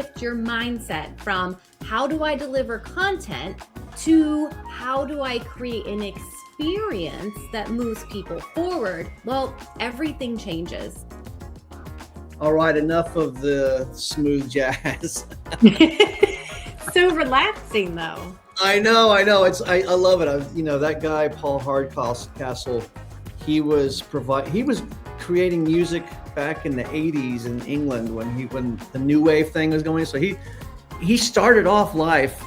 shift your mindset from how do I deliver content to how do I create an experience that moves people forward, well, everything changes. All right, enough of the smooth jazz. So relaxing though. I know. I love it. That guy, Paul Hardcastle, he was creating music back in the 80s in England when the new wave thing was going. So he started off life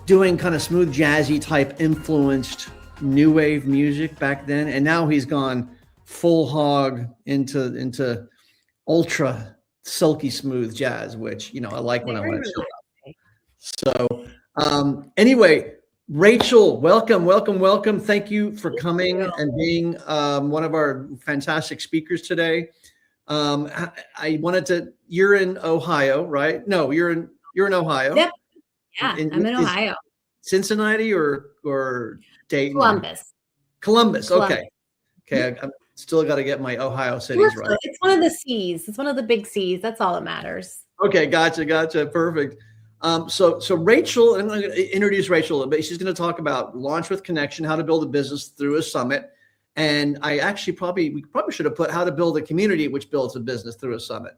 doing kind of smooth jazzy type influenced new wave music back then, and now he's gone full hog into ultra silky smooth jazz, which I like when I want to chill out. So anyway, Rachel, welcome. Thank you for coming and being one of our fantastic speakers today. You're in Ohio, right? No, you're in Ohio. Yep. Yeah, I'm in Ohio. Cincinnati or Dayton? Columbus. Okay. I'm still got to get my Ohio cities right. It's one of the C's. It's one of the big C's. That's all that matters. Okay, gotcha. Perfect. So Rachel, I'm going to introduce Rachel a little bit. She's going to talk about Launch with Connection, how to build a business through a summit. And we probably should have put how to build a community which builds a business through a summit.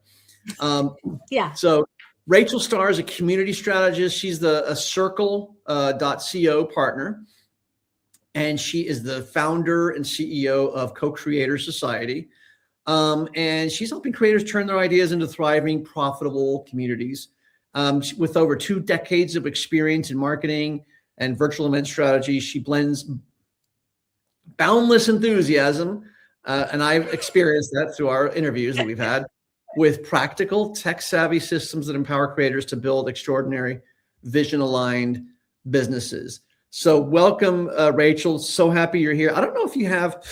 Yeah. So Rachel Starr is a community strategist. She's a Circle.co partner. And she is the founder and CEO of Co-Creator Society. And she's helping creators turn their ideas into thriving, profitable communities. With over 2 decades of experience in marketing and virtual event strategy, she blends boundless enthusiasm, and I've experienced that through our interviews that we've had, with practical, tech-savvy systems that empower creators to build extraordinary, vision-aligned businesses. So welcome, Rachel. So happy you're here. I don't know if you have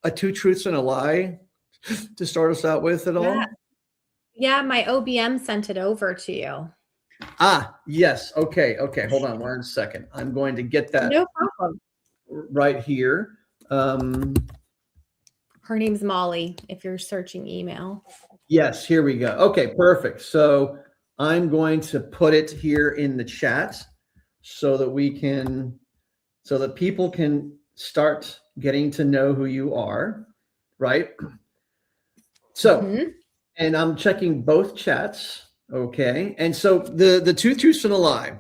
a 2 truths and a lie to start us out with at all. Yeah, my OBM sent it over to you. Yes. Okay. Hold on 1 second. I'm going to get that. No problem. Right here. Her name's Molly, if you're searching email. Yes, here we go. Okay, perfect. So I'm going to put it here in the chat so that people can start getting to know who you are, right? So, and I'm checking both chats, okay? And so the 2 truths and a lie.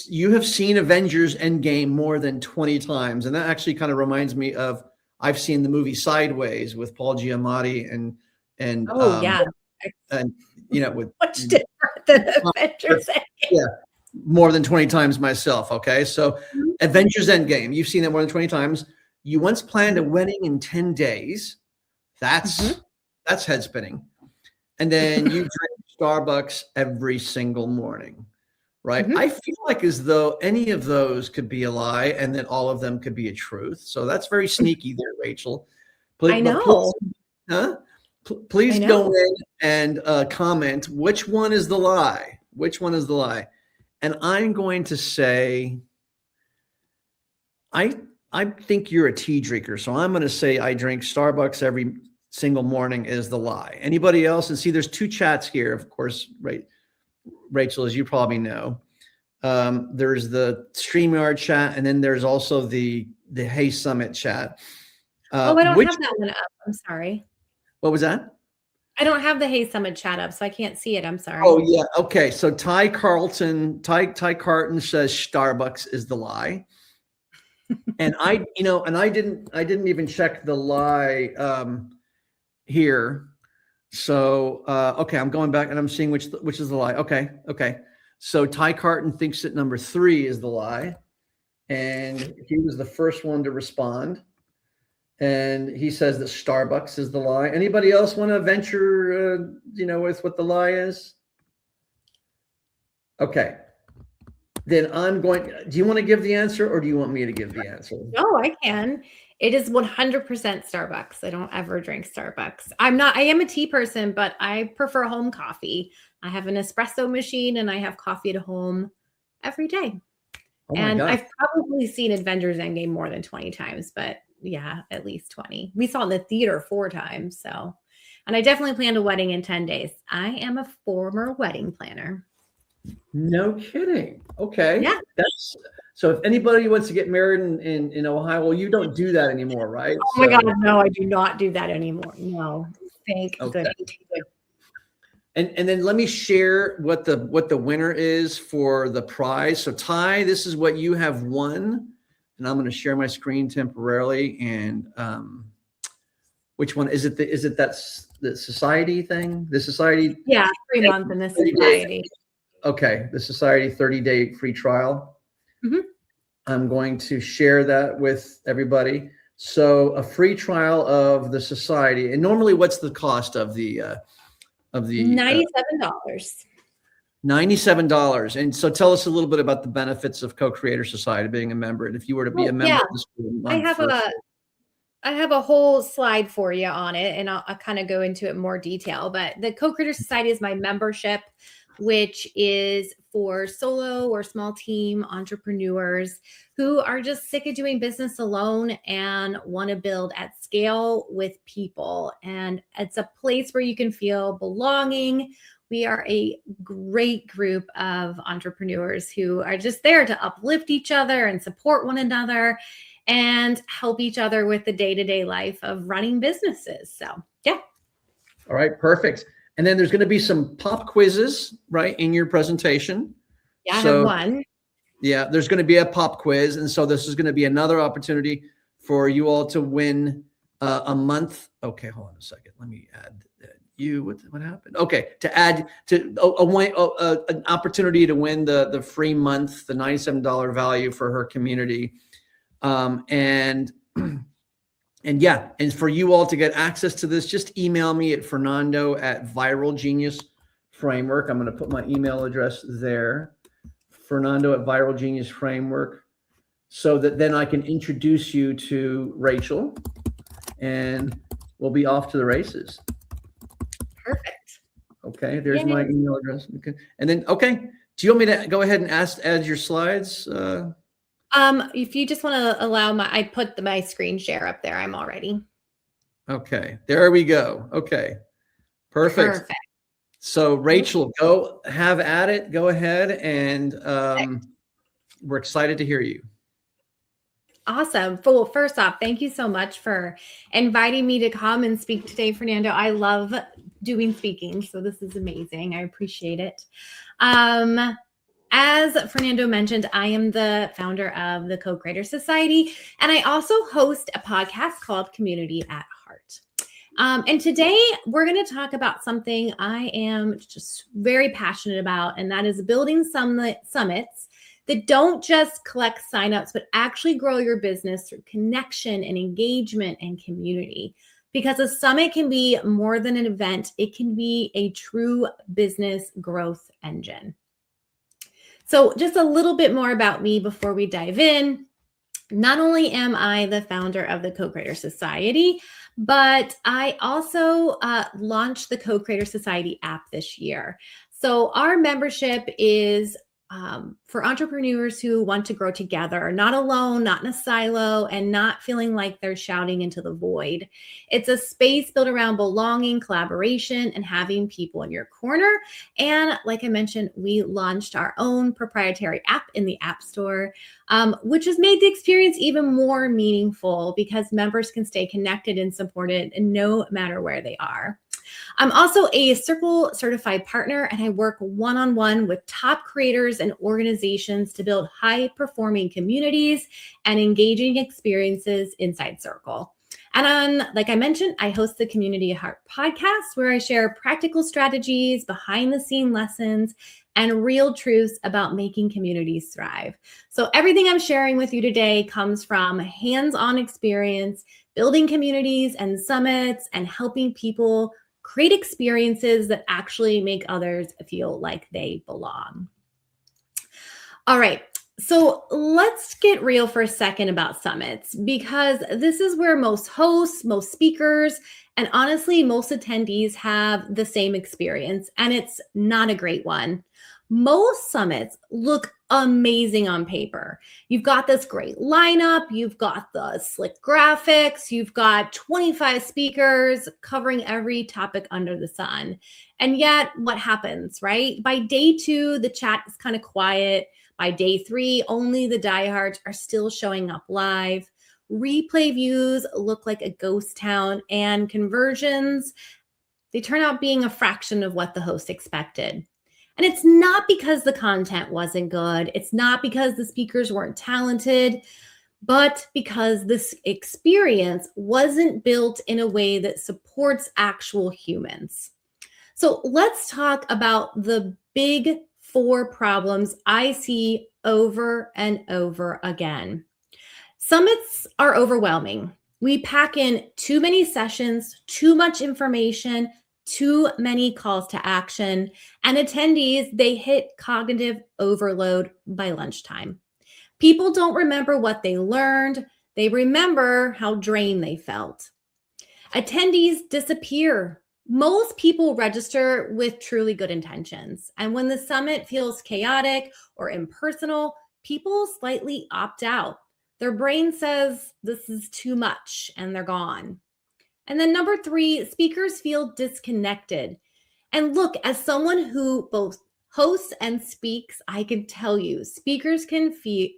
You have seen Avengers Endgame more than 20 times, and that actually kind of reminds me of I've seen the movie Sideways with Paul Giamatti and with much different than Avengers Endgame. Yeah, more than 20 times myself. Okay, so Avengers Endgame, you've seen it more than 20 times. You once planned a wedding in 10 days. That's head spinning. And then you drink Starbucks every single morning, right? I feel like as though any of those could be a lie and then all of them could be a truth. So that's very sneaky there, Rachel. I know. Please go in and comment which one is the lie. Which one is the lie? And I'm going to say, I think you're a tea drinker. So I'm going to say I drink Starbucks every single morning is the lie. Anybody else? And see, there's 2 chats here, of course, right? Rachel, as you probably know. There's the StreamYard chat, and then there's also the Hey Summit chat. I don't have that one up. I'm sorry. What was that? I don't have the Hey Summit chat up, so I can't see it. I'm sorry. Oh yeah. Okay. So Ty Carton says Starbucks is the lie. And I didn't even check the lie here. So okay, I'm going back and I'm seeing which is the lie. Okay. So Ty Carton thinks that number 3 is the lie, and he was the first one to respond. And he says that Starbucks is the lie. Anybody else want to venture, with what the lie is? Okay. Then do you want to give the answer or do you want me to give the answer? No, I can. It is 100% Starbucks. I don't ever drink Starbucks. I am a tea person, but I prefer home coffee. I have an espresso machine and I have coffee at home every day. And I've probably seen Avengers Endgame more than 20 times, but yeah, at least 20. We saw it in the theater 4 times. So, And I definitely planned a wedding in 10 days. I am a former wedding planner. No kidding. Okay. Yeah. That's so if anybody wants to get married in Ohio, well, you don't do that anymore, right? Oh my God, no, I do not do that anymore. No, thank Okay. goodness. And then let me share what the winner is for the prize. So Ty, this is what you have won. And I'm going to share my screen temporarily. And which one is it? That's the society thing? The society? Yeah, 3 months in the society. Okay, the society 30-day free trial. Mhm. I'm going to share that with everybody. So a free trial of the society. And normally, what's the cost of the $97. $97. And so tell us a little bit about the benefits of Co-Creator Society, being a member. And if you were to be a member of the school, I have a whole slide for you on it, and I'll kind of go into it in more detail. But the Co-Creator Society is my membership, which is for solo or small team entrepreneurs who are just sick of doing business alone and want to build at scale with people. And it's a place where you can feel belonging. We are a great group of entrepreneurs who are just there to uplift each other and support one another and help each other with the day-to-day life of running businesses. So, yeah. All right, perfect. And then there's going to be some pop quizzes, right, in your presentation. Yeah, I have one. Yeah, there's going to be a pop quiz. And so this is going to be another opportunity for you all to win a month. Okay, hold on a second. Let me add what happened? Okay, to add to an opportunity to win the free month, the $97 value for her community. And yeah, and for you all to get access to this, just email me at Fernando@Viral Genius Framework. I'm going to put my email address there, Fernando@Viral Genius Framework, so that then I can introduce you to Rachel and we'll be off to the races. Perfect. Okay, there's my email address. Okay. And then, okay, do you want me to go ahead and add your slides? If you just want to allow I put my screen share up there. I'm all ready. Okay, there we go. Okay, perfect. So Rachel, go have at it. Go ahead, and we're excited to hear you. Awesome. Well, first off, thank you so much for inviting me to come and speak today, Fernando. I love doing speaking, so this is amazing. I appreciate it. As Fernando mentioned, I am the founder of the Co-Creator Society, and I also host a podcast called Community at Heart. And today we're going to talk about something I am just very passionate about, and that is building summits that don't just collect signups, but actually grow your business through connection and engagement and community. Because a summit can be more than an event, it can be a true business growth engine. So just a little bit more about me before we dive in. Not only am I the founder of the Co-Creator Society, but I also launched the Co-Creator Society app this year. So our membership is for entrepreneurs who want to grow together, not alone, not in a silo, and not feeling like they're shouting into the void. It's a space built around belonging, collaboration, and having people in your corner. And like I mentioned, we launched our own proprietary app in the App Store, which has made the experience even more meaningful because members can stay connected and supported no matter where they are. I'm also a Circle certified partner, and I work one-on-one with top creators and organizations to build high-performing communities and engaging experiences inside Circle. And like I mentioned, I host the Community at Heart podcast, where I share practical strategies, behind-the-scene lessons, and real truths about making communities thrive. So everything I'm sharing with you today comes from hands-on experience, building communities and summits, and helping people create experiences that actually make others feel like they belong. All right, so let's get real for a second about summits, because this is where most hosts, most speakers, and honestly, most attendees have the same experience, and it's not a great one. Most summits look amazing on paper. You've got this great lineup, you've got the slick graphics, you've got 25 speakers covering every topic under the sun. And yet, what happens, right? By day 2, the chat is kind of quiet. By day 3, only the diehards are still showing up live. Replay views look like a ghost town, and conversions, they turn out being a fraction of what the host expected. And it's not because the content wasn't good. It's not because the speakers weren't talented, but because this experience wasn't built in a way that supports actual humans. So let's talk about the big 4 problems I see over and over again. Summits are overwhelming. We pack in too many sessions, too much information, too many calls to action, and attendees, they hit cognitive overload by lunchtime. People don't remember what they learned. They remember how drained they felt. Attendees disappear. Most people register with truly good intentions. And when the summit feels chaotic or impersonal, people slightly opt out. Their brain says this is too much and they're gone. And then number 3, speakers feel disconnected. And look, as someone who both hosts and speaks, I can tell you, speakers can feel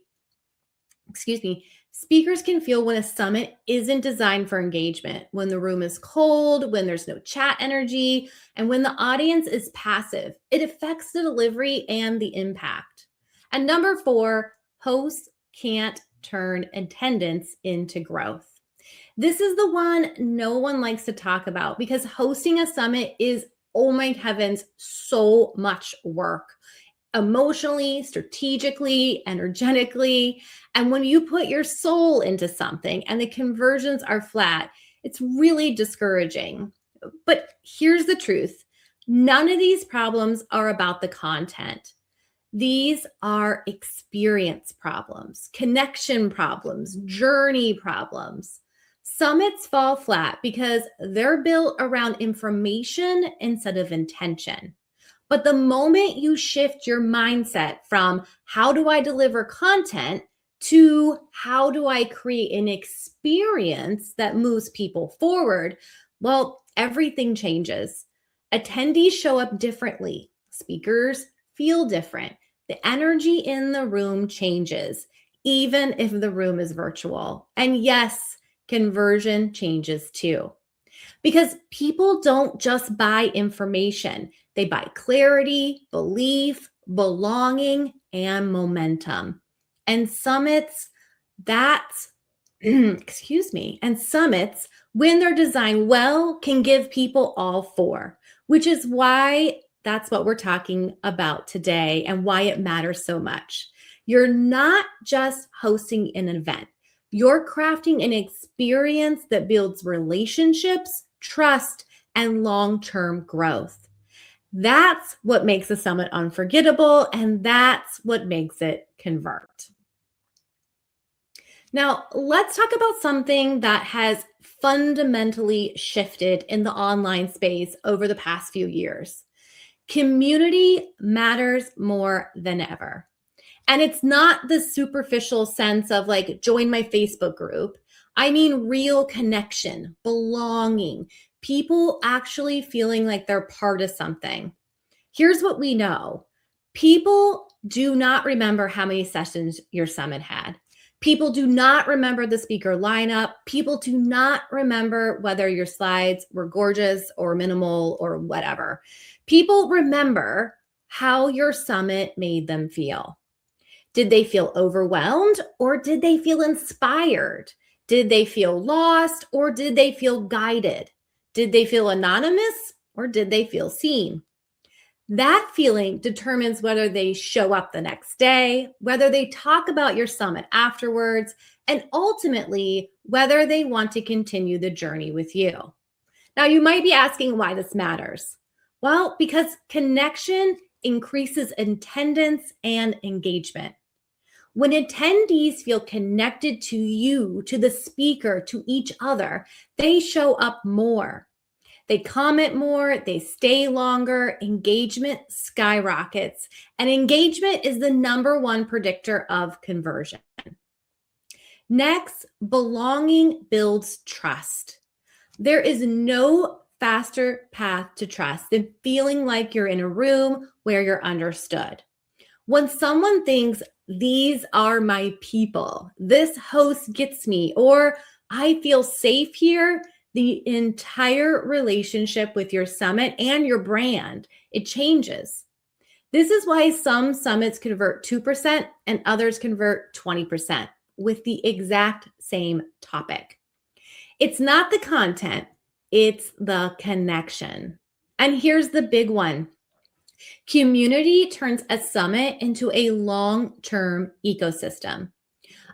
when a summit isn't designed for engagement, when the room is cold, when there's no chat energy, and when the audience is passive. It affects the delivery and the impact. And number 4, hosts can't turn attendance into growth. This is the one no one likes to talk about because hosting a summit is, oh my heavens, so much work. Emotionally, strategically, energetically. And when you put your soul into something and the conversions are flat, it's really discouraging. But here's the truth. None of these problems are about the content. These are experience problems, connection problems, journey problems. Summits fall flat because they're built around information instead of intention. But the moment you shift your mindset from how do I deliver content to how do I create an experience that moves people forward, well, everything changes. Attendees show up differently. Speakers feel different. The energy in the room changes, even if the room is virtual. And yes, conversion changes too. Because people don't just buy information, they buy clarity, belief, belonging, and momentum. And summits, that's, and summits, when they're designed well, can give people all 4, which is why that's what we're talking about today and why it matters so much. You're not just hosting an event. You're crafting an experience that builds relationships, trust, and long-term growth. That's what makes a summit unforgettable, and that's what makes it convert. Now, let's talk about something that has fundamentally shifted in the online space over the past few years. Community matters more than ever. And it's not the superficial sense of like, join my Facebook group. I mean, real connection, belonging, people actually feeling like they're part of something. Here's what we know. People do not remember how many sessions your summit had. People do not remember the speaker lineup. People do not remember whether your slides were gorgeous or minimal or whatever. People remember how your summit made them feel. Did they feel overwhelmed or did they feel inspired? Did they feel lost or did they feel guided? Did they feel anonymous or did they feel seen? That feeling determines whether they show up the next day, whether they talk about your summit afterwards, and ultimately whether they want to continue the journey with you. Now, you might be asking why this matters. Well, because connection increases attendance and engagement. When attendees feel connected to you, to the speaker, to each other, they show up more. They comment more, they stay longer, engagement skyrockets, and engagement is the number one predictor of conversion. Next, belonging builds trust. There is no faster path to trust than feeling like you're in a room where you're understood. When someone thinks, these are my people, this host gets me, or I feel safe here, the entire relationship with your summit and your brand, it changes. This is why some summits convert 2% and others convert 20% with the exact same topic. It's not the content, it's the connection. And here's the big one. Community turns a summit into a long-term ecosystem.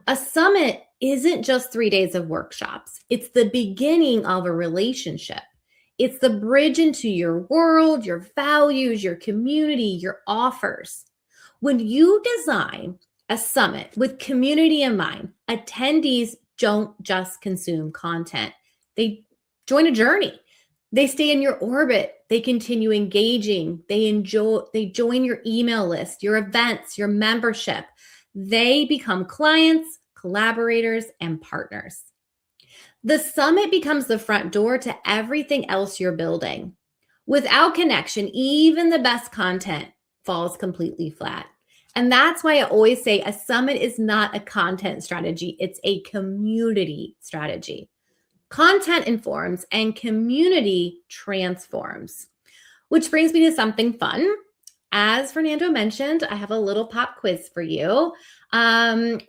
A summit isn't just 3 days of workshops. It's the beginning of a relationship. It's the bridge into your world, your values, your community, your offers. When you design a summit with community in mind, attendees don't just consume content. They join a journey. They stay in your orbit. They continue engaging. They join your email list, your events, your membership. They become clients, collaborators, and partners. The summit becomes the front door to everything else you're building. Without connection, even the best content falls completely flat. And that's why I always say a summit is not a content strategy, it's a community strategy. Content informs and community transforms. Which brings me to something fun. As Fernando mentioned, I have a little pop quiz for you.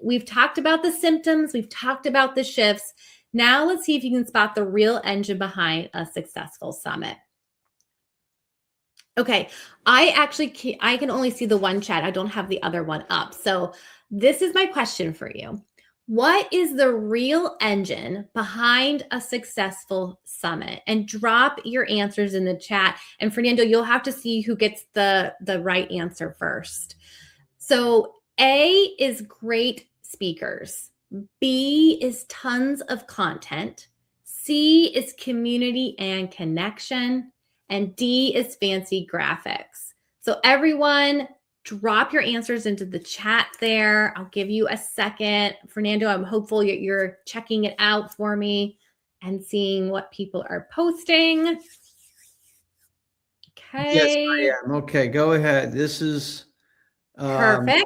We've talked about the symptoms, we've talked about the shifts. Now let's see if you can spot the real engine behind a successful summit. Okay, I can only see the one chat. I don't have the other one up. So this is my question for you. What is the real engine behind a successful summit? And drop your answers in the chat. And Fernando, you'll have to see who gets the right answer first. So A is great speakers. B is tons of content. C is community and connection. And D is fancy graphics. So everyone, drop your answers into the chat there. I'll give you a second. Fernando, I'm hopeful you're checking it out for me and seeing what people are posting. Okay. Yes, I am. Okay, go ahead. This is Perfect.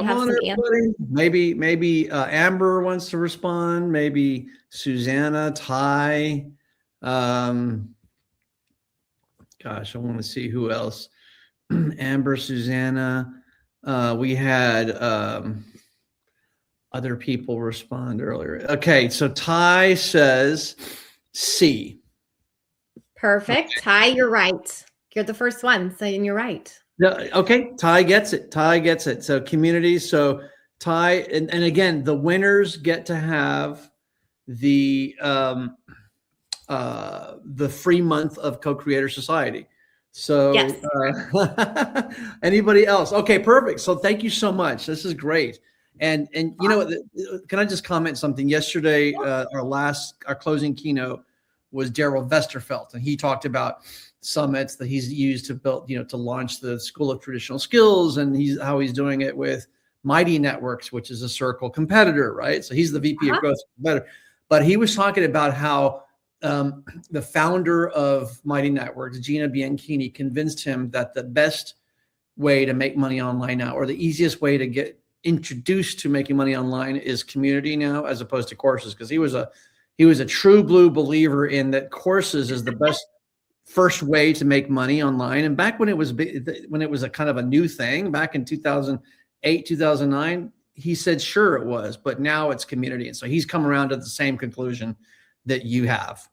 come on, everybody. Maybe Amber wants to respond. Maybe Susanna, Ty. Gosh, I want to see who else. Amber, Susanna. We had other people respond earlier. Okay, so Ty says C. Perfect. Okay. Ty, you're right. You're the first one saying you're right. Okay, Ty gets it. Ty gets it. So community. So Ty, and again, the winners get to have the free month of Co-Creator Society. So yes. Anybody else? Okay, perfect. So thank you so much. This is great. And you know, can I just comment something? Yesterday, our closing keynote was Daryl Westerfelt, and he talked about summits that he's used to build, to launch the School of Traditional Skills, and how he's doing it with Mighty Networks, which is a Circle competitor, right? So he's the VP of Growth competitor. But he was talking about how the founder of Mighty Networks, Gina Bianchini, convinced him that the best way to make money online now, or the easiest way to get introduced to making money online, is community now, as opposed to courses. Because he was a true blue believer in that courses is the best first way to make money online. And back when it was a kind of a new thing, back in 2008, 2009, he said, sure, it was, but now it's community. And so he's come around to the same conclusion that you have.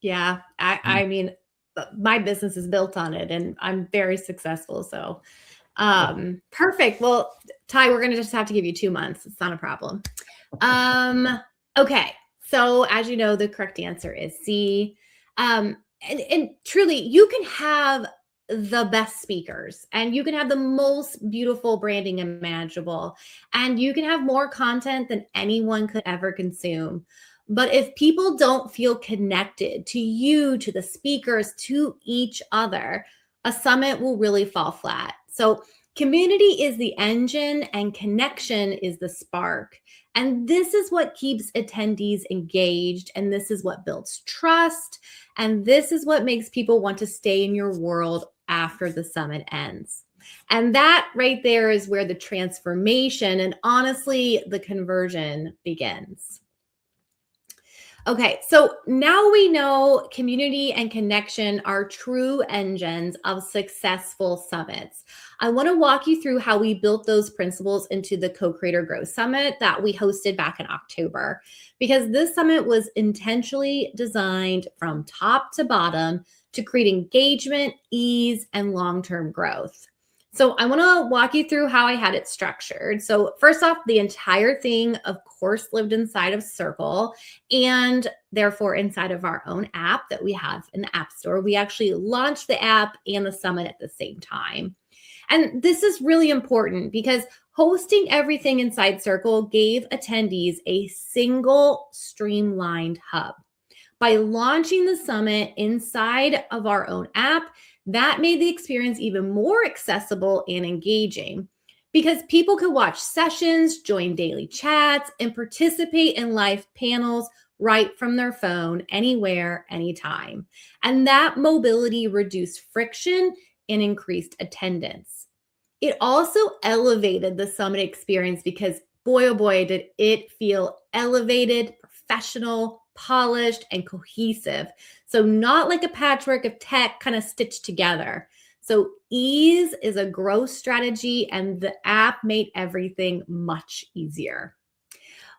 Yeah. I mean, my business is built on it and I'm very successful. So perfect. Well, Ty, we're going to just have to give you 2 months. It's not a problem. Okay. So as you know, the correct answer is C. And truly, you can have the best speakers and you can have the most beautiful branding imaginable, and you can have more content than anyone could ever consume. But if people don't feel connected to you, to the speakers, to each other, a summit will really fall flat. So community is the engine and connection is the spark. And this is what keeps attendees engaged. And this is what builds trust. And this is what makes people want to stay in your world after the summit ends. And that right there is where the transformation and honestly, the conversion begins. Okay, so now we know community and connection are true engines of successful summits. I want to walk you through how we built those principles into the Co-Creator Growth Summit that we hosted back in October, because this summit was intentionally designed from top to bottom to create engagement, ease, and long-term growth. So I want to walk you through how I had it structured. So first off, the entire thing, of course, lived inside of Circle and therefore inside of our own app that we have in the App Store. We actually launched the app and the summit at the same time. And this is really important because hosting everything inside Circle gave attendees a single streamlined hub. By launching the summit inside of our own app, that made the experience even more accessible and engaging because people could watch sessions, join daily chats, and participate in live panels right from their phone, anywhere, anytime. And that mobility reduced friction and increased attendance. It also elevated the summit experience because boy, oh boy, did it feel elevated, professional, polished, and cohesive. So not like a patchwork of tech kind of stitched together. So ease is a growth strategy and the app made everything much easier.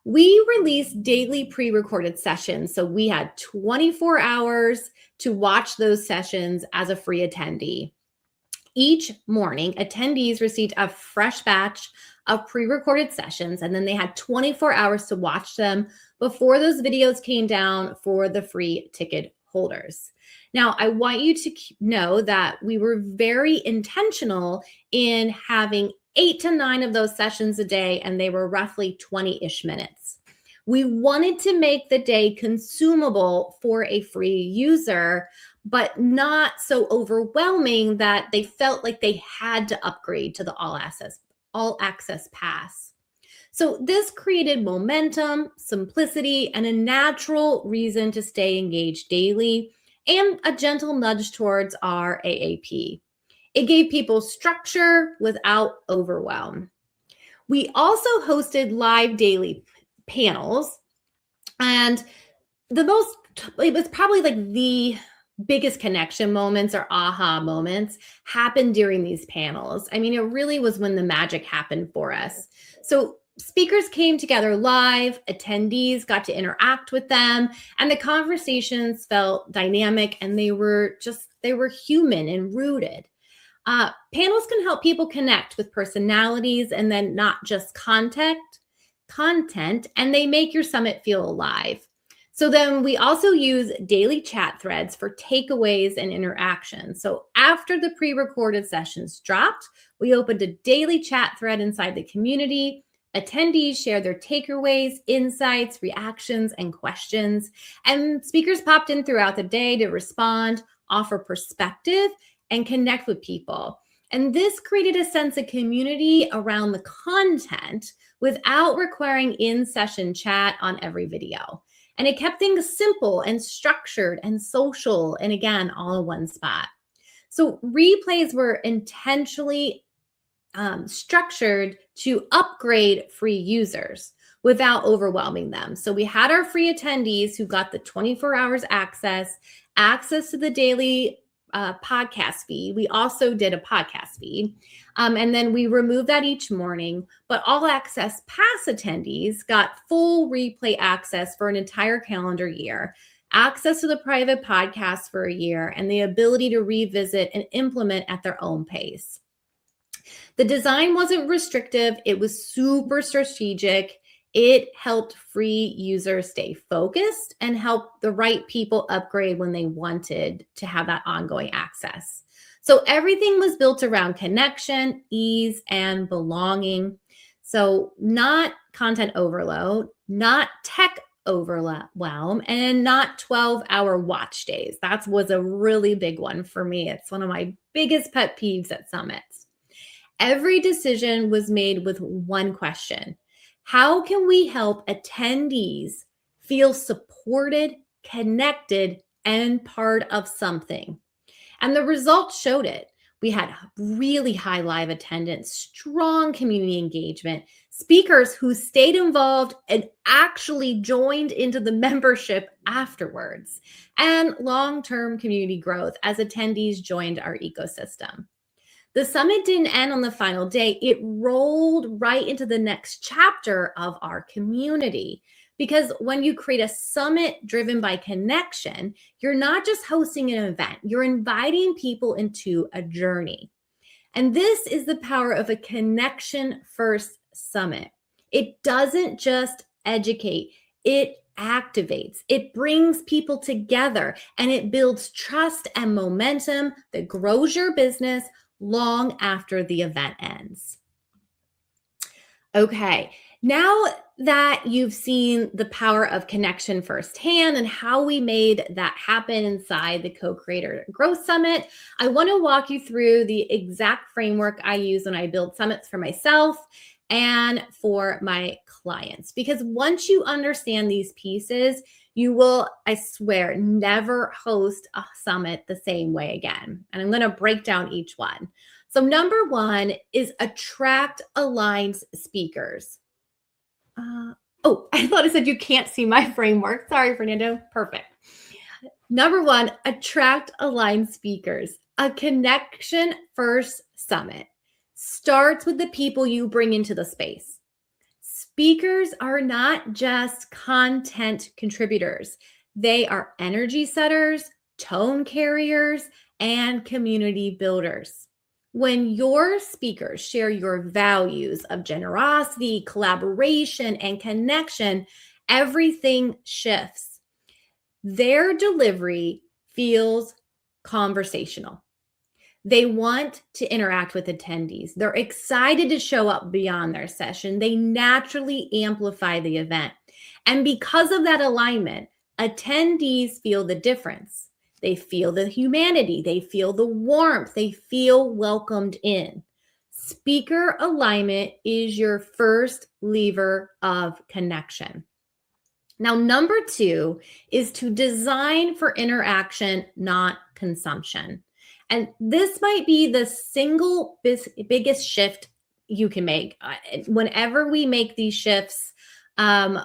We released daily pre-recorded sessions. So we had 24 hours to watch those sessions as a free attendee. Each morning, attendees received a fresh batch of pre-recorded sessions, and then they had 24 hours to watch them before those videos came down for the free ticket holders. Now, I want you to know that we were very intentional in having 8 to 9 of those sessions a day, and they were roughly 20-ish minutes. We wanted to make the day consumable for a free user, but not so overwhelming that they felt like they had to upgrade to the all access pass. So this created momentum, simplicity, and a natural reason to stay engaged daily, and a gentle nudge towards our AAP. It gave people structure without overwhelm. We also hosted live daily panels, and it was probably like the biggest connection moments or aha moments happened during these panels. I mean, it really was when the magic happened for us. So speakers came together live, attendees got to interact with them, and the conversations felt dynamic and they were human and rooted. Panels can help people connect with personalities and then not just content, and they make your summit feel alive. So then we also use daily chat threads for takeaways and interactions. So after the pre-recorded sessions dropped, we opened a daily chat thread inside the community. Attendees share their takeaways, insights, reactions, and questions. And speakers popped in throughout the day to respond, offer perspective, and connect with people. And this created a sense of community around the content without requiring in-session chat on every video. And it kept things simple and structured and social, and again, all in one spot. So replays were intentionally structured to upgrade free users without overwhelming them. So we had our free attendees who got the 24 hours access to the daily podcast feed. We also did a podcast feed. And then we removed that each morning, but all access pass attendees got full replay access for an entire calendar year, access to the private podcast for a year, and the ability to revisit and implement at their own pace. The design wasn't restrictive. It was super strategic. It helped free users stay focused and help the right people upgrade when they wanted to have that ongoing access. So everything was built around connection, ease, and belonging. So not content overload, not tech overwhelm and not 12-hour watch days. That was a really big one for me. It's one of my biggest pet peeves at summits. Every decision was made with one question: how can we help attendees feel supported, connected, and part of something? And the results showed it. We had really high live attendance, strong community engagement, speakers who stayed involved and actually joined into the membership afterwards, and long-term community growth as attendees joined our ecosystem. The summit didn't end on the final day. It rolled right into the next chapter of our community. Because when you create a summit driven by connection, you're not just hosting an event, you're inviting people into a journey. And this is the power of a connection first summit. It doesn't just educate, it activates, it brings people together, and it builds trust and momentum that grows your business long after the event ends. Okay, now that you've seen the power of connection firsthand and how we made that happen inside the Co-Creator Growth Summit, I want to walk you through the exact framework I use when I build summits for myself and for my clients. Because once you understand these pieces, you will, I swear, never host a summit the same way again. And I'm going to break down each one. So number one is attract aligned speakers. I thought it said you can't see my framework. Sorry, Fernando. Perfect. Number one, attract aligned speakers. A connection first summit starts with the people you bring into the space. Speakers are not just content contributors. They are energy setters, tone carriers, and community builders. When your speakers share your values of generosity, collaboration, and connection, everything shifts. Their delivery feels conversational. They want to interact with attendees. They're excited to show up beyond their session. They naturally amplify the event. And because of that alignment, attendees feel the difference. They feel the humanity. They feel the warmth. They feel welcomed in. Speaker alignment is your first lever of connection. Now, number two is to design for interaction, not consumption. And this might be the single biggest shift you can make. Whenever we make these shifts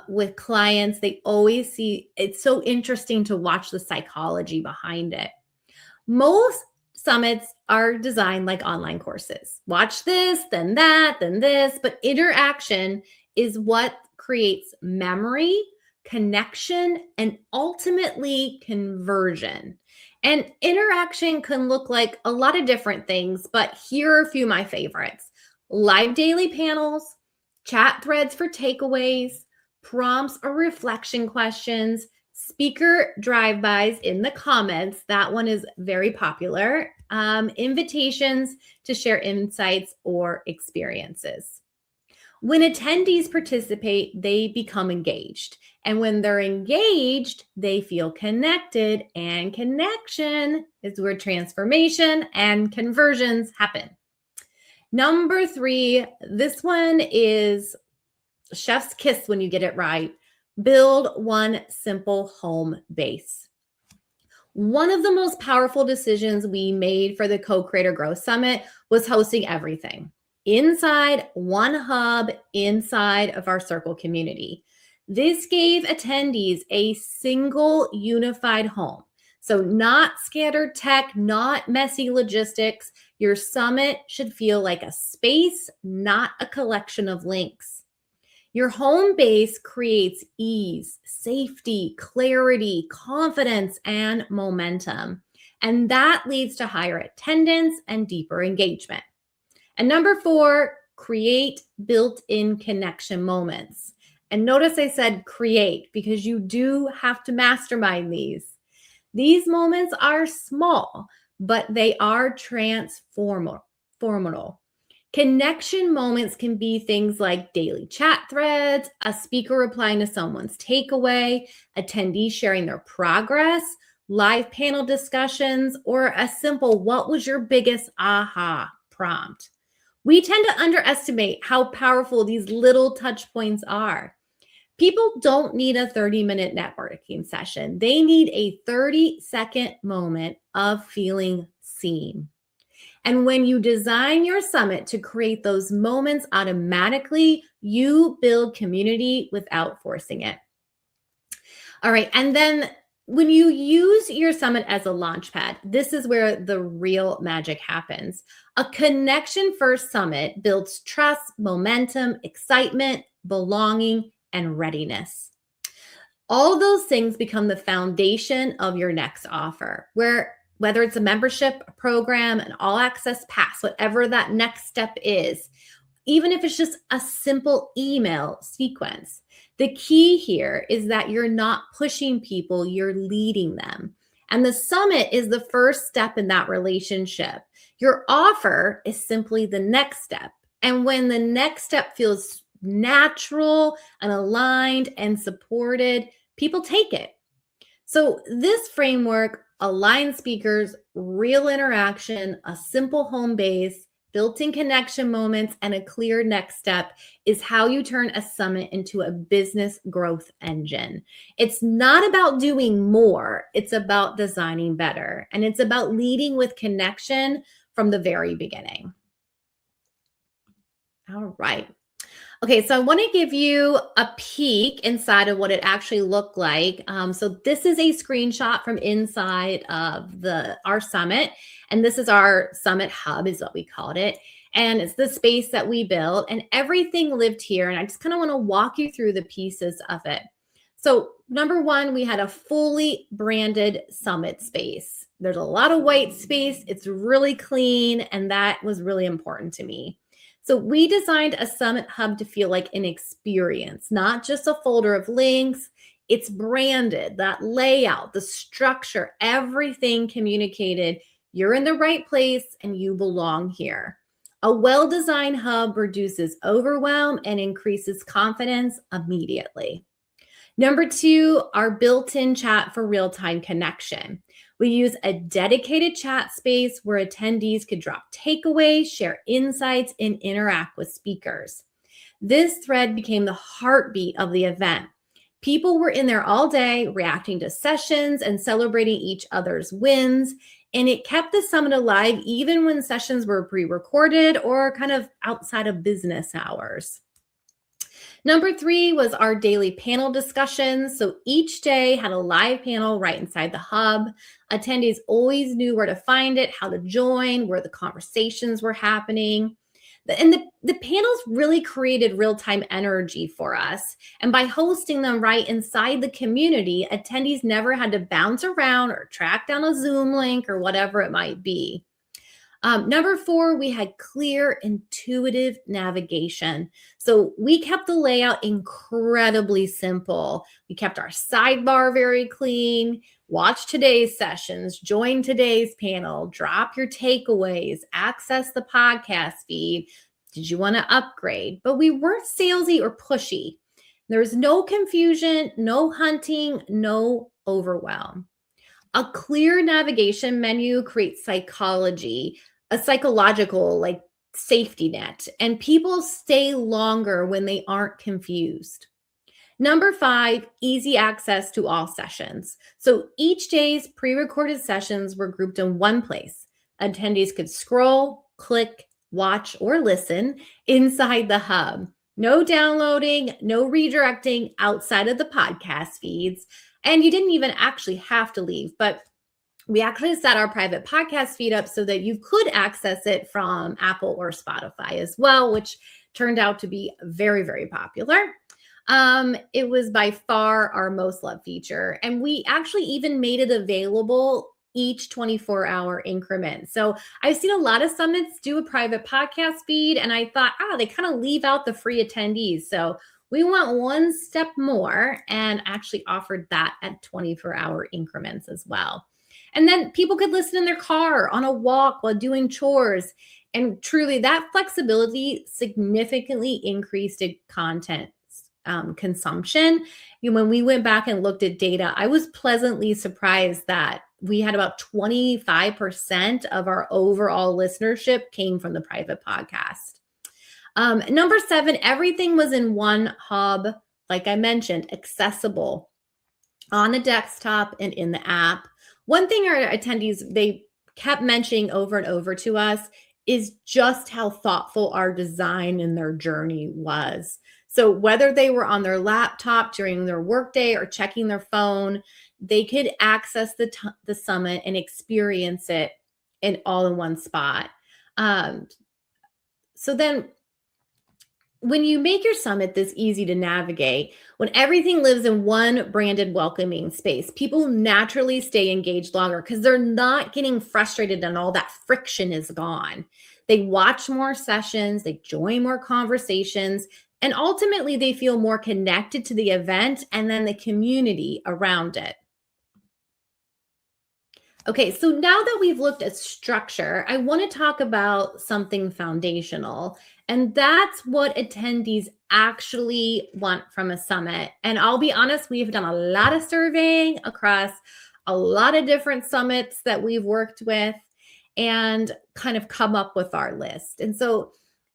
with clients, they always see it's so interesting to watch the psychology behind it. Most summits are designed like online courses. Watch this, then that, then this, but interaction is what creates memory, connection, and ultimately conversion. And interaction can look like a lot of different things, but here are a few of my favorites. Live daily panels, chat threads for takeaways, prompts or reflection questions, speaker drive-bys in the comments. That one is very popular. Invitations to share insights or experiences. When attendees participate, they become engaged. And when they're engaged, they feel connected, and connection is where transformation and conversions happen. Number three, this one is chef's kiss when you get it right. Build one simple home base. One of the most powerful decisions we made for the Co-Creator Growth Summit was hosting everything inside one hub inside of our circle community. This gave attendees a single unified home. So not scattered tech, not messy logistics. Your summit should feel like a space, not a collection of links. Your home base creates ease, safety, clarity, confidence, and momentum. And that leads to higher attendance and deeper engagement. And number four, create built-in connection moments. And notice I said create because you do have to mastermind these. These moments are small, but they are transformational. Connection moments can be things like daily chat threads, a speaker replying to someone's takeaway, attendees sharing their progress, live panel discussions, or a simple "what was your biggest aha" prompt. We tend to underestimate how powerful these little touch points are. People don't need a 30-minute networking session. They need a 30-second moment of feeling seen. And when you design your summit to create those moments automatically, you build community without forcing it. All right. And then when you use your summit as a launchpad, this is where the real magic happens. A connection first summit builds trust, momentum, excitement, belonging, and readiness. All of those things become the foundation of your next offer, whether it's a membership, a program, an all access pass, whatever that next step is, even if it's just a simple email sequence. The key here is that you're not pushing people, you're leading them. And the summit is the first step in that relationship. Your offer is simply the next step. And when the next step feels natural and aligned and supported, people take it. So this framework aligns speakers, real interaction, a simple home base, built-in connection moments, and a clear next step is how you turn a summit into a business growth engine. It's not about doing more, it's about designing better. And it's about leading with connection from the very beginning. All right. Okay, so I want to give you a peek inside of what it actually looked like. So this is a screenshot from inside of our summit, and this is our summit hub, is what we called it. And it's the space that we built, and everything lived here. And I just kind of want to walk you through the pieces of it. So number one, we had a fully branded summit space. There's a lot of white space. It's really clean, and that was really important to me. So we designed a summit hub to feel like an experience, not just a folder of links. It's branded, that layout, the structure, everything communicated. You're in the right place and you belong here. A well-designed hub reduces overwhelm and increases confidence immediately. Number two, our built-in chat for real-time connection. We use a dedicated chat space where attendees could drop takeaways, share insights, and interact with speakers. This thread became the heartbeat of the event. People were in there all day, reacting to sessions and celebrating each other's wins, and it kept the summit alive even when sessions were pre-recorded or kind of outside of business hours. Number three was our daily panel discussions. So each day had a live panel right inside the hub. Attendees always knew where to find it, how to join, where the conversations were happening. And the panels really created real-time energy for us. And by hosting them right inside the community, attendees never had to bounce around or track down a Zoom link or whatever it might be. Number four, we had clear, intuitive navigation. So we kept the layout incredibly simple. We kept our sidebar very clean. Watch today's sessions, join today's panel, drop your takeaways, access the podcast feed. Did you want to upgrade? But we weren't salesy or pushy. There was no confusion, no hunting, no overwhelm. A clear navigation menu creates a psychological like safety net, and people stay longer when they aren't confused. Number five, easy access to all sessions. So each day's pre-recorded sessions were grouped in one place. Attendees could scroll, click, watch, or listen inside the hub. No downloading, no redirecting outside of the podcast feeds. And you didn't even actually have to leave, but we actually set our private podcast feed up so that you could access it from Apple or Spotify as well, which turned out to be very, very popular. It was by far our most loved feature. And we actually even made it available each 24-hour increment. So I've seen a lot of summits do a private podcast feed, and I thought, they kind of leave out the free attendees. So we went one step more and actually offered that at 24-hour increments as well. And then people could listen in their car, on a walk, while doing chores. And truly, that flexibility significantly increased content consumption. When we went back and looked at data, I was pleasantly surprised that we had about 25% of our overall listenership came from the private podcast. Number 7, everything was in one hub, like I mentioned, accessible on the desktop and in the app. One thing our attendees, they kept mentioning over and over to us is just how thoughtful our design and their journey was. So whether they were on their laptop during their workday or checking their phone, they could access the summit and experience it all in one spot. So then when you make your summit this easy to navigate, when everything lives in one branded welcoming space, people naturally stay engaged longer because they're not getting frustrated and all that friction is gone. They watch more sessions, they join more conversations, and ultimately they feel more connected to the event and then the community around it. Okay, so now that we've looked at structure, I want to talk about something foundational, and that's what attendees actually want from a summit. And I'll be honest, we've done a lot of surveying across a lot of different summits that we've worked with and kind of come up with our list. And so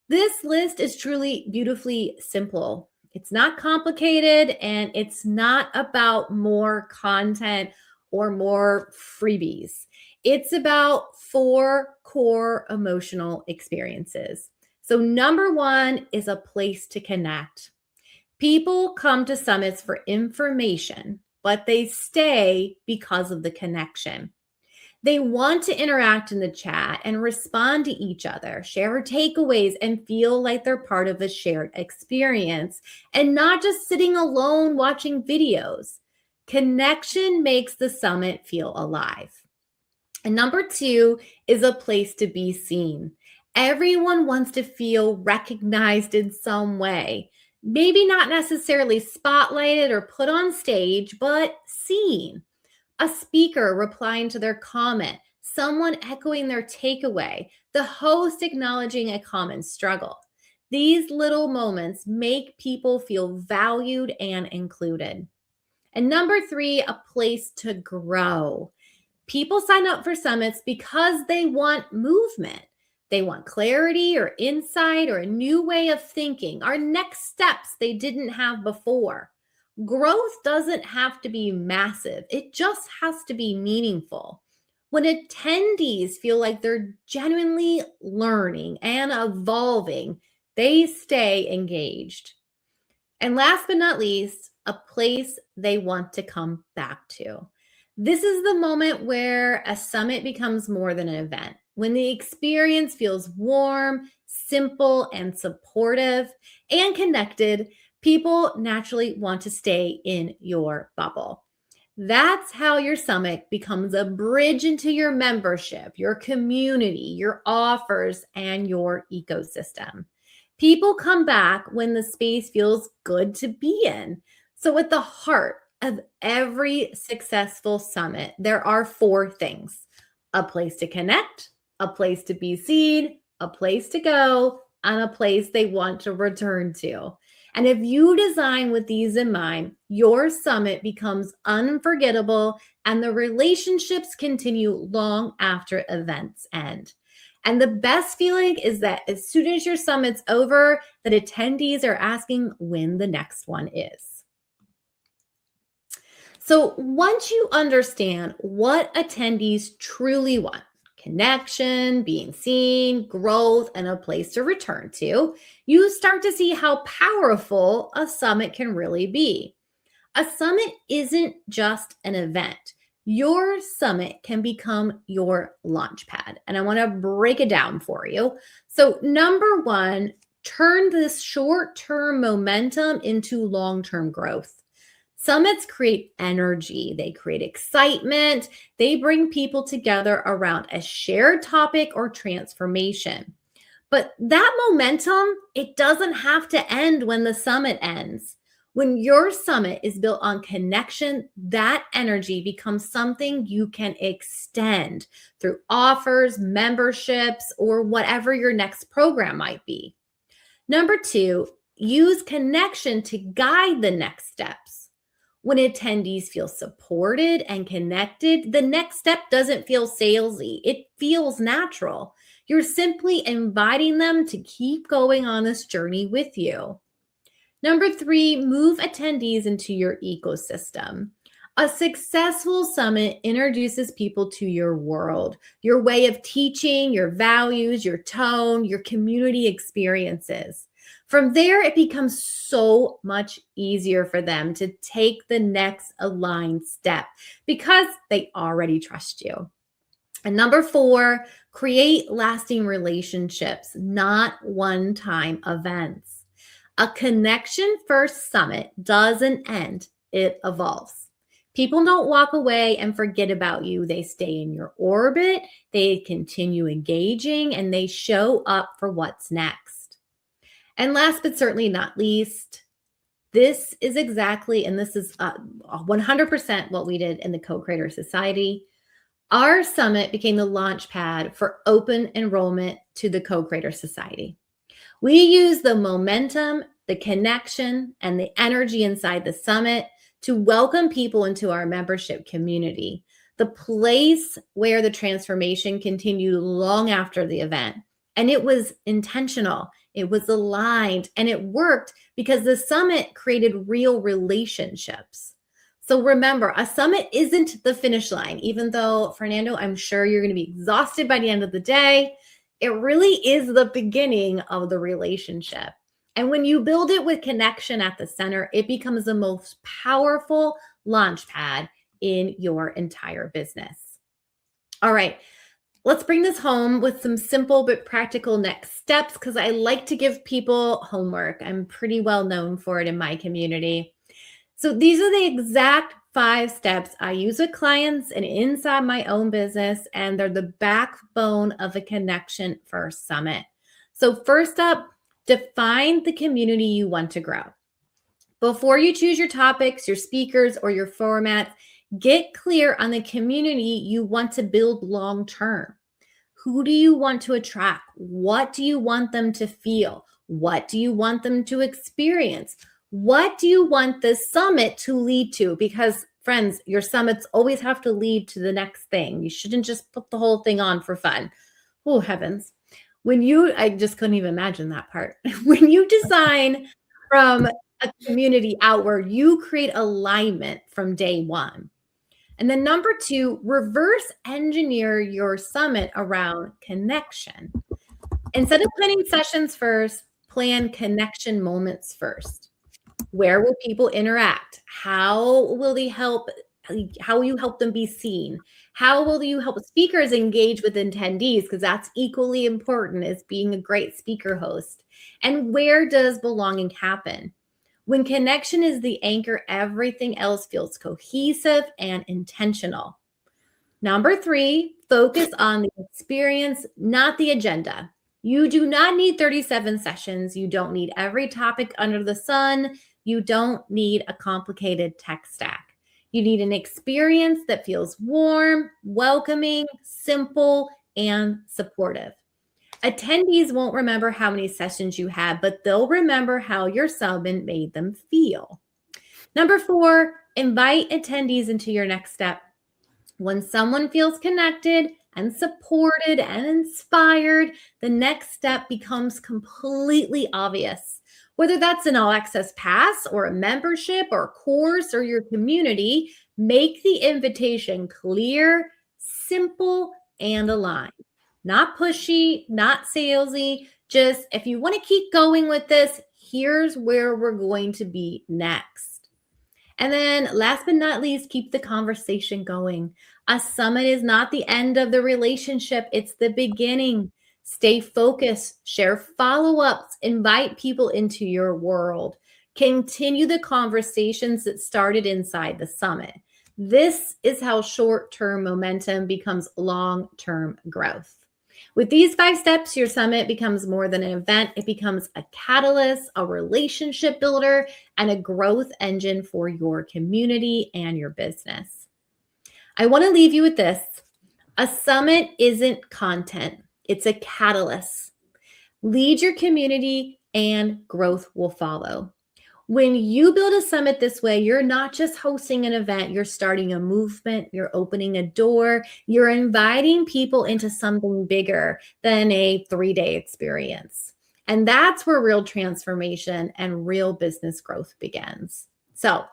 this list is truly beautifully simple. It's not complicated, and it's not about more content or more freebies. It's about 4 core emotional experiences. So number 1 is a place to connect. People come to summits for information, but they stay because of the connection. They want to interact in the chat and respond to each other, share takeaways, and feel like they're part of a shared experience and not just sitting alone watching videos. Connection makes the summit feel alive. And number 2 is a place to be seen. Everyone wants to feel recognized in some way. Maybe not necessarily spotlighted or put on stage, but seen. A speaker replying to their comment, someone echoing their takeaway, the host acknowledging a common struggle. These little moments make people feel valued and included. And number 3, a place to grow. People sign up for summits because they want movement. They want clarity or insight or a new way of thinking, or next steps they didn't have before. Growth doesn't have to be massive. It just has to be meaningful. When attendees feel like they're genuinely learning and evolving, they stay engaged. And last but not least, a place they want to come back to. This is the moment where a summit becomes more than an event, when the experience feels warm, simple, and supportive and connected. People naturally want to stay in your bubble. That's how your summit becomes a bridge into your membership, your community, your offers, and your ecosystem. People come back when the space feels good to be in. So at the heart of every successful summit, there are 4 things: a place to connect, a place to be seen, a place to go, and a place they want to return to. And if you design with these in mind, your summit becomes unforgettable and the relationships continue long after events end. And the best feeling is that as soon as your summit's over, that attendees are asking when the next one is. So once you understand what attendees truly want, connection, being seen, growth, and a place to return to, you start to see how powerful a summit can really be. A summit isn't just an event. Your summit can become your launchpad. And I want to break it down for you. So number 1, turn this short-term momentum into long-term growth. Summits create energy, they create excitement, they bring people together around a shared topic or transformation. But that momentum, it doesn't have to end when the summit ends. When your summit is built on connection, that energy becomes something you can extend through offers, memberships, or whatever your next program might be. Number 2, use connection to guide the next steps. When attendees feel supported and connected, the next step doesn't feel salesy. It feels natural. You're simply inviting them to keep going on this journey with you. Number 3, move attendees into your ecosystem. A successful summit introduces people to your world, your way of teaching, your values, your tone, your community experiences. From there, it becomes so much easier for them to take the next aligned step because they already trust you. And number 4, create lasting relationships, not one-time events. A connection first summit doesn't end, it evolves. People don't walk away and forget about you. They stay in your orbit, they continue engaging, and they show up for what's next. And last but certainly not least, this is exactly, and this is 100% what we did in the Co-Creator Society. Our summit became the launchpad for open enrollment to the Co-Creator Society. We use the momentum, the connection, and the energy inside the summit to welcome people into our membership community, the place where the transformation continued long after the event. And it was intentional, it was aligned, and it worked because the summit created real relationships. So remember, a summit isn't the finish line, even though, Fernando, I'm sure you're going to be exhausted by the end of the day. It really is the beginning of the relationship. And when you build it with connection at the center, it becomes the most powerful launch pad in your entire business. All right, let's bring this home with some simple but practical next steps because I like to give people homework. I'm pretty well known for it in my community. So these are the exact 5 steps I use with clients and inside my own business, and they're the backbone of a connection first summit. So first up, define the community you want to grow. Before you choose your topics, your speakers, or your formats, get clear on the community you want to build long term. Who do you want to attract? What do you want them to feel? What do you want them to experience? What do you want the summit to lead to? Because friends, your summits always have to lead to the next thing. You shouldn't just put the whole thing on for fun. Oh, heavens. I just couldn't even imagine that part. When you design from a community outward, you create alignment from day one. And then number 2, reverse engineer your summit around connection. Instead of planning sessions first, plan connection moments first. Where will people interact? How will you help them be seen? How will you help speakers engage with attendees? Because that's equally important as being a great speaker host. And where does belonging happen? When connection is the anchor, everything else feels cohesive and intentional. Number 3, focus on the experience, not the agenda. You do not need 37 sessions. You don't need every topic under the sun. You don't need a complicated tech stack. You need an experience that feels warm, welcoming, simple, and supportive. Attendees won't remember how many sessions you had, but they'll remember how your summit made them feel. Number 4, invite attendees into your next step. When someone feels connected and supported and inspired, the next step becomes completely obvious. Whether that's an all-access pass or a membership or a course or your community, make the invitation clear, simple, and aligned. Not pushy, not salesy, just if you want to keep going with this, here's where we're going to be next. And then last but not least, keep the conversation going. A summit is not the end of the relationship, it's the beginning. Stay focused, share follow-ups, invite people into your world. Continue the conversations that started inside the summit. This is how short-term momentum becomes long-term growth. With these 5 steps, your summit becomes more than an event. It becomes a catalyst, a relationship builder, and a growth engine for your community and your business. I want to leave you with this. A summit isn't content. It's a catalyst. Lead your community and growth will follow. When you build a summit this way, you're not just hosting an event, you're starting a movement, you're opening a door, you're inviting people into something bigger than a 3-day experience. And that's where real transformation and real business growth begins. So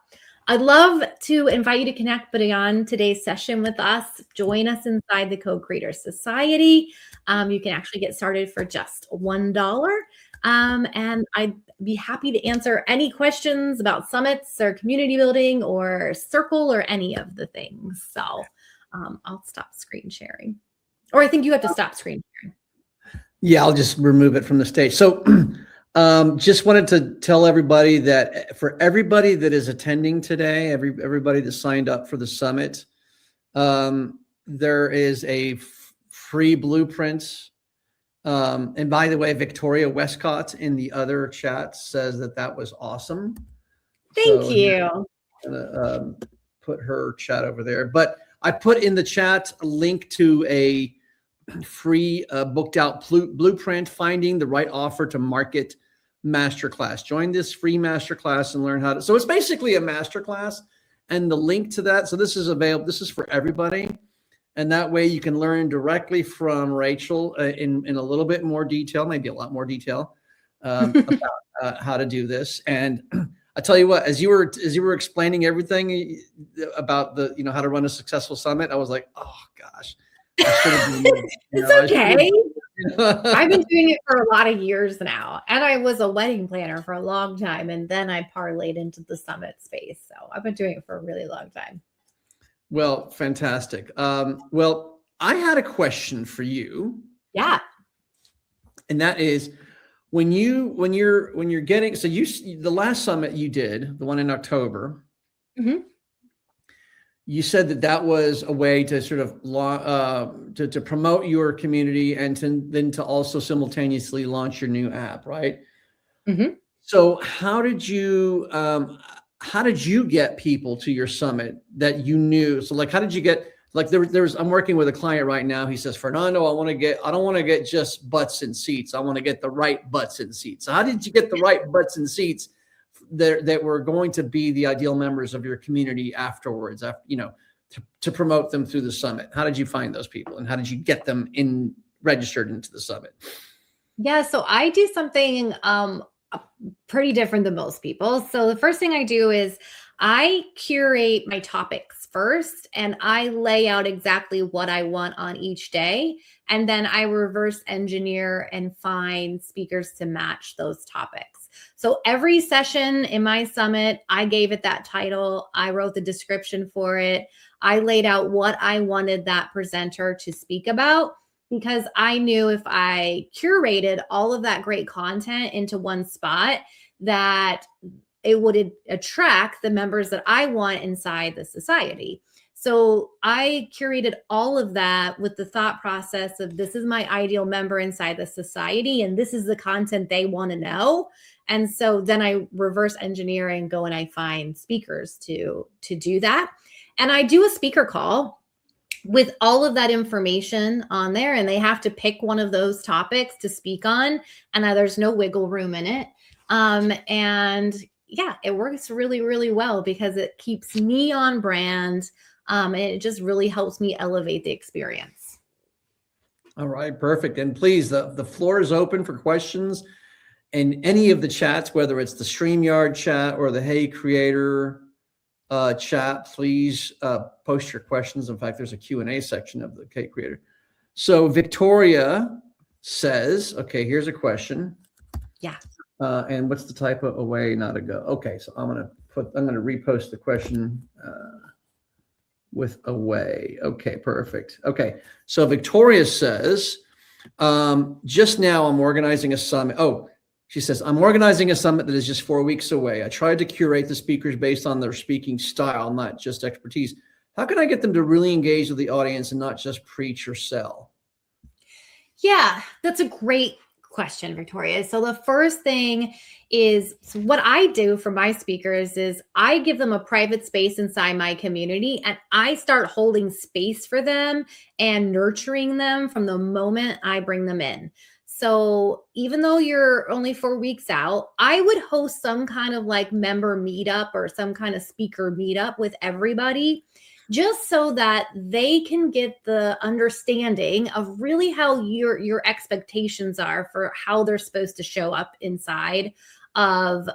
I'd love to invite you to connect beyond today's session with us. Join us inside the Co-Creator Society. You can actually get started for just $1. And I'd be happy to answer any questions about summits or community building or circle or any of the things. So I'll stop screen sharing. Or I think you have to stop screen sharing. Yeah, I'll just remove it from the stage. So just wanted to tell everybody that for everybody that is attending today, everybody that signed up for the summit, there is a free blueprint. And by the way, Victoria Westcott in the other chat says that was awesome. Thank you. I'm gonna put her chat over there. But I put in the chat a link to a free booked out blueprint, finding the right offer to market masterclass. Join this free masterclass and learn how to. So it's basically a masterclass, and the link to that. So this is available. This is for everybody. And that way you can learn directly from Rachel in a little bit more detail, maybe a lot more detail about how to do this. And I tell you what, as you were explaining everything about the, how to run a successful summit, I was like, oh gosh. It's okay. I've been doing it for a lot of years now. And I was a wedding planner for a long time. And then I parlayed into the summit space. So I've been doing it for a really long time. Well, fantastic. Well, I had a question for you. Yeah. And that is when you're getting, so the last summit you did, the one in October, you said that was a way to sort of to promote your community and then to also simultaneously launch your new app, right? So how did you get people to your summit that you knew? So like, how did you get, like I'm working with a client right now. He says, Fernando, I don't want to get just butts in seats. I want to get the right butts in seats. So how did you get the right butts in seats that were going to be the ideal members of your community afterwards, to promote them through the summit? How did you find those people and how did you get them registered into the summit? Yeah. So I do something, pretty different than most people. So the first thing I do is I curate my topics first and I lay out exactly what I want on each day. And then I reverse engineer and find speakers to match those topics. So every session in my summit, I gave it that title. I wrote the description for it. I laid out what I wanted that presenter to speak about, because I knew if I curated all of that great content into one spot, that it would attract the members that I want inside the society. So I curated all of that with the thought process of this is my ideal member inside the society, and this is the content they want to know. And so then I reverse engineer and go and I find speakers to do that. And I do a speaker call with all of that information on there, and they have to pick one of those topics to speak on, and there's no wiggle room in it. And yeah, it works really, really well because it keeps me on brand. And it just really helps me elevate the experience. All right, perfect. And please, the floor is open for questions in any of the chats, whether it's the StreamYard chat or the Hey Creator chat. Please post your questions. In fact, there's a Q&A section of the Hey Creator. So Victoria says, okay, here's a question. Yeah. And what's the type of away, not a go? Okay, so I'm gonna repost the question with away. Okay, perfect. Okay, so Victoria says, just now I'm organizing a summit. Oh, she says, I'm organizing a summit that is just 4 weeks away. I tried to curate the speakers based on their speaking style, not just expertise. How can I get them to really engage with the audience and not just preach or sell? Yeah, that's a great question, Victoria. So the first thing is, so what I do for my speakers is I give them a private space inside my community, and I start holding space for them and nurturing them from the moment I bring them in. So even though you're only 4 weeks out, I would host some kind of like member meetup or some kind of speaker meetup with everybody, just so that they can get the understanding of really how your expectations are for how they're supposed to show up inside of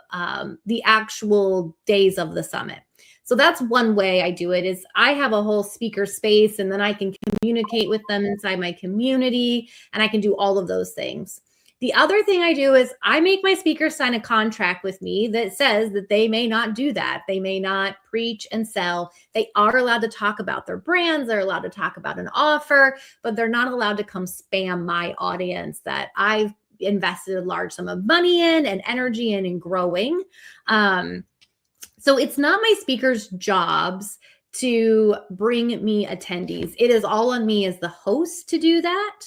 the actual days of the summit. So that's one way I do it, is I have a whole speaker space, and then I can communicate with them inside my community, and I can do all of those things. The other thing I do is I make my speakers sign a contract with me that says that they may not do that. They may not preach and sell. They are allowed to talk about their brands. They're allowed to talk about an offer, but they're not allowed to come spam my audience that I've invested a large sum of money in and energy in and growing. So it's not my speakers' jobs to bring me attendees. It is all on me as the host to do that.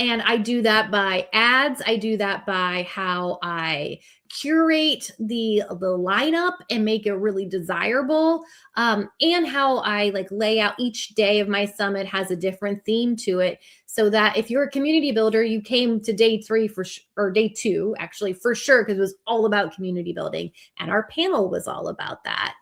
And I do that by ads. I do that by how I curate the lineup and make it really desirable. And how I like lay out each day of my summit has a different theme to it. So that if you're a community builder, you came to day 3 or day 2, actually, for sure, because it was all about community building. And our panel was all about that.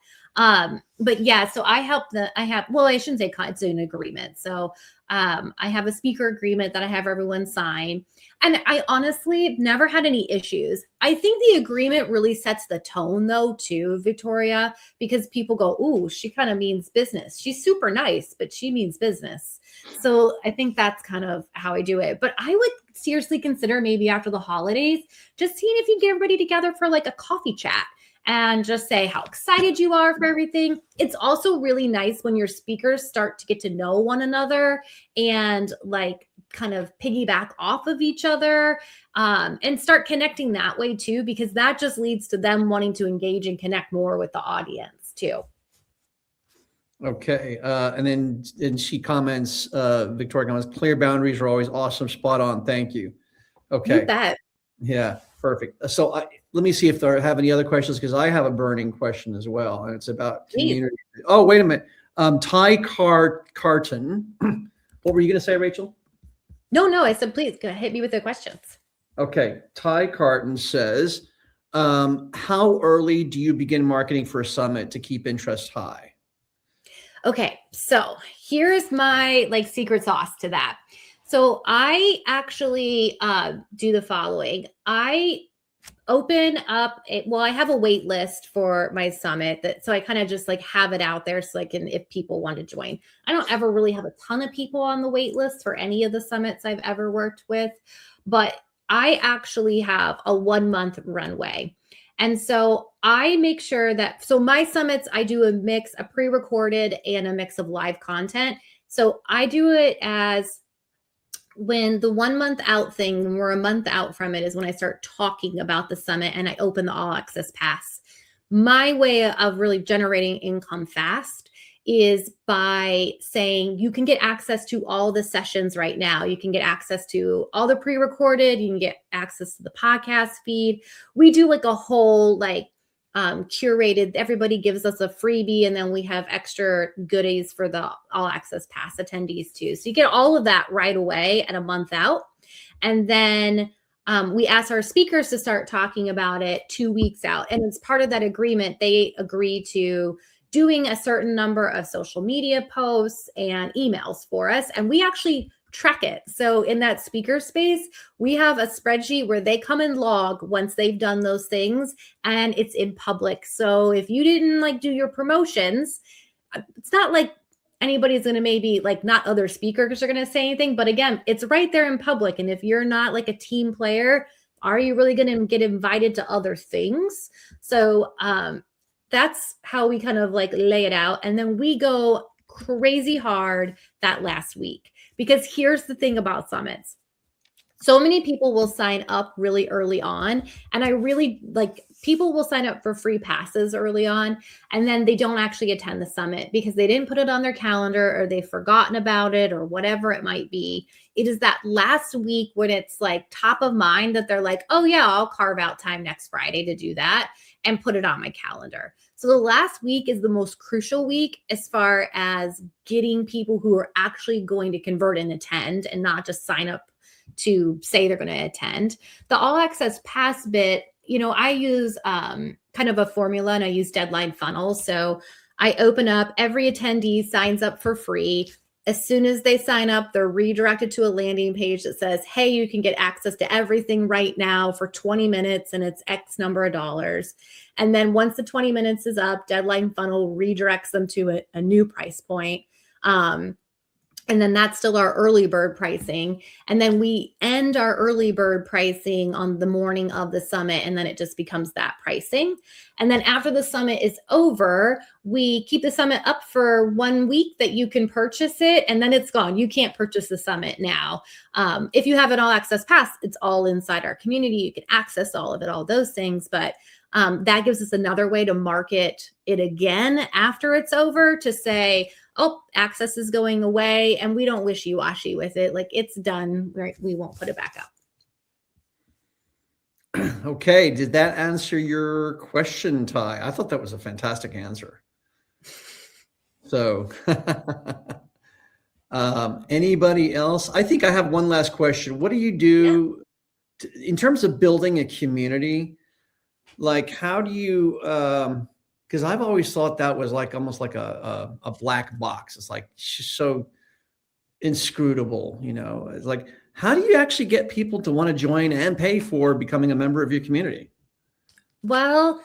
But yeah, so I shouldn't say it's an agreement. So I have a speaker agreement that I have everyone sign. And I honestly never had any issues. I think the agreement really sets the tone though, too, Victoria, because people go, ooh, she kind of means business. She's super nice, but she means business. So I think that's kind of how I do it. But I would seriously consider maybe after the holidays, just seeing if you can get everybody together for like a coffee chat and just say how excited you are for everything. It's also really nice when your speakers start to get to know one another and like kind of piggyback off of each other, and start connecting that way too, because that just leads to them wanting to engage and connect more with the audience too. Okay. And she comments, Victoria comments, clear boundaries are always awesome. Spot on. Thank you. Okay. You bet. Yeah, perfect. So let me see if there have any other questions, because I have a burning question as well, and it's about community. Oh, wait a minute. Ty Carton. What were you going to say, Rachel? No, I said, please go hit me with the questions. Okay. Ty Carton says, how early do you begin marketing for a summit to keep interest high? Okay, so here's my like secret sauce to that. So I actually do the following. I open up I have a wait list for my summit, so I kind of just like have it out there so I can, if people want to join. I don't ever really have a ton of people on the wait list for any of the summits I've ever worked with, but I actually have a 1-month runway. And so I make sure that, so my summits, I do a mix, a pre-recorded and a mix of live content. So I do it as when the 1 month out thing, when we're a month out from it, is when I start talking about the summit and I open the all access pass. My way of really generating income fast is by saying you can get access to all the sessions right now. You can get access to all the pre-recorded, you can get access to the podcast feed. We do like a whole curated, everybody gives us a freebie, and then we have extra goodies for the all access pass attendees too. So you get all of that right away at a month out. And then we ask our speakers to start talking about it 2 weeks out. And as part of that agreement, they agree to doing a certain number of social media posts and emails for us. And we actually track it. So in that speaker space, we have a spreadsheet where they come and log once they've done those things, and it's in public. So if you didn't like do your promotions, it's not like anybody's going to, maybe like, not other speakers are going to say anything, but again, it's right there in public. And if you're not like a team player, are you really going to get invited to other things? So that's how we kind of like lay it out. And then we go crazy hard that last week. Because here's the thing about summits. So many people will sign up really early on. And I really like people will sign up for free passes early on, and then they don't actually attend the summit because they didn't put it on their calendar or they've forgotten about it or whatever it might be. It is that last week when it's like top of mind that they're like, oh yeah, I'll carve out time next Friday to do that and put it on my calendar. So the last week is the most crucial week as far as getting people who are actually going to convert and attend and not just sign up to say they're going to attend. The all access pass bit, I use kind of a formula, and I use deadline funnels. So I open up, every attendee signs up for free. As soon as they sign up, they're redirected to a landing page that says, hey, you can get access to everything right now for 20 minutes and it's X number of dollars. And then once the 20 minutes is up, deadline funnel redirects them to a new price point. And then that's still our early bird pricing. And then we end our early bird pricing on the morning of the summit. And then it just becomes that pricing. And then after the summit is over, we keep the summit up for 1 week that you can purchase it. And then it's gone. You can't purchase the summit now. If you have an all access pass, it's all inside our community. You can access all of it, all those things. But that gives us another way to market it again after it's over, to say, oh, access is going away and we don't wishy-washy with it. Like, it's done. We won't put it back up. Okay. Did that answer your question, Ty? I thought that was a fantastic answer. So anybody else? I think I have one last question. What do you do in terms of building a community? Like, how do you, because I've always thought that was like almost like a black box. It's like so inscrutable, It's like, how do you actually get people to want to join and pay for becoming a member of your community? Well,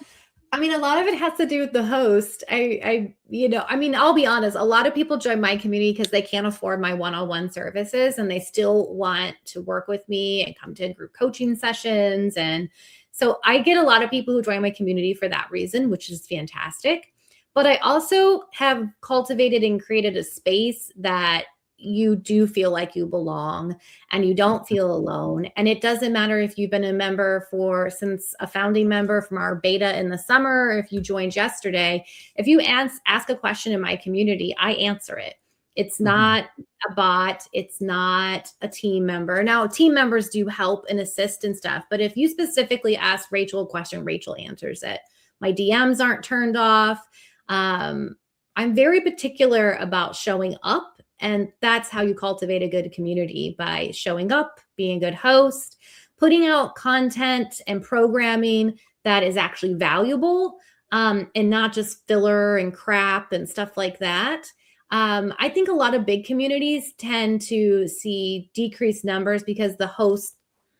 I mean, a lot of it has to do with the host. I'll be honest, a lot of people join my community because they can't afford my one-on-one services and they still want to work with me and come to group coaching sessions. And so I get a lot of people who join my community for that reason, which is fantastic. But I also have cultivated and created a space that you do feel like you belong and you don't feel alone. And it doesn't matter if you've been a member since a founding member from our beta in the summer, or if you joined yesterday. If you ask a question in my community, I answer it. It's not a bot. It's not a team member. Now, team members do help and assist and stuff. But if you specifically ask Rachel a question, Rachel answers it. My DMs aren't turned off. I'm very particular about showing up. And that's how you cultivate a good community, by showing up, being a good host, putting out content and programming that is actually valuable, and not just filler and crap and stuff like that. I think a lot of big communities tend to see decreased numbers because the host,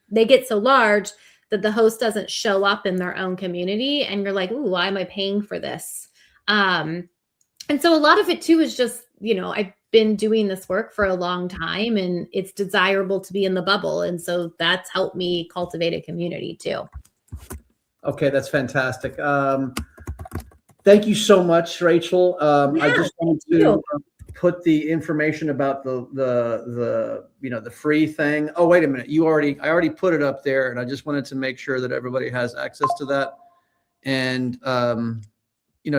they get so large that the host doesn't show up in their own community. And you're like, ooh, why am I paying for this? And so a lot of it too is just, I've been doing this work for a long time and it's desirable to be in the bubble. And so that's helped me cultivate a community too. Okay, that's fantastic. Thank you so much, Rachel. I just wanted to put the information about the free thing. Oh, wait a minute. I already put it up there, and I just wanted to make sure that everybody has access to that. And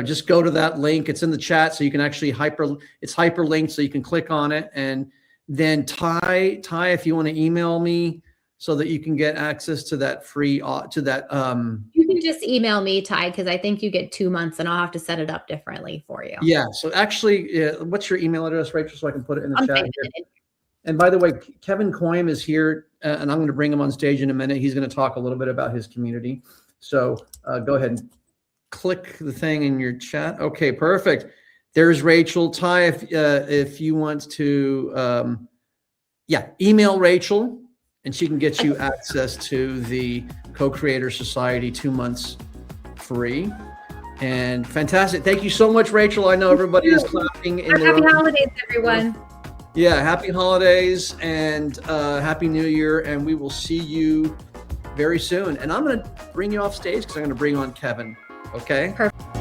just go to that link. It's in the chat, so you can actually it's hyperlinked, so you can click on it. And then Ty, if you want to email me so that you can get access to that free You can just email me, Ty, because I think you get 2 months and I'll have to set it up differently for you. Yeah. So actually, what's your email address, Rachel, so I can put it in the chat? And by the way, Kevin Coyne is here, and I'm going to bring him on stage in a minute. He's going to talk a little bit about his community. So go ahead and click the thing in your chat. Okay, perfect. There's Rachel. Ty, if you want to, email Rachel, and she can get you access to the Co-Creator Society 2 months free. And fantastic. Thank you so much, Rachel. I know everybody is clapping. Happy holidays, everyone. Yeah, happy holidays and happy New Year. And we will see you very soon. And I'm going to bring you off stage because I'm going to bring on Kevin. Okay? Perfect.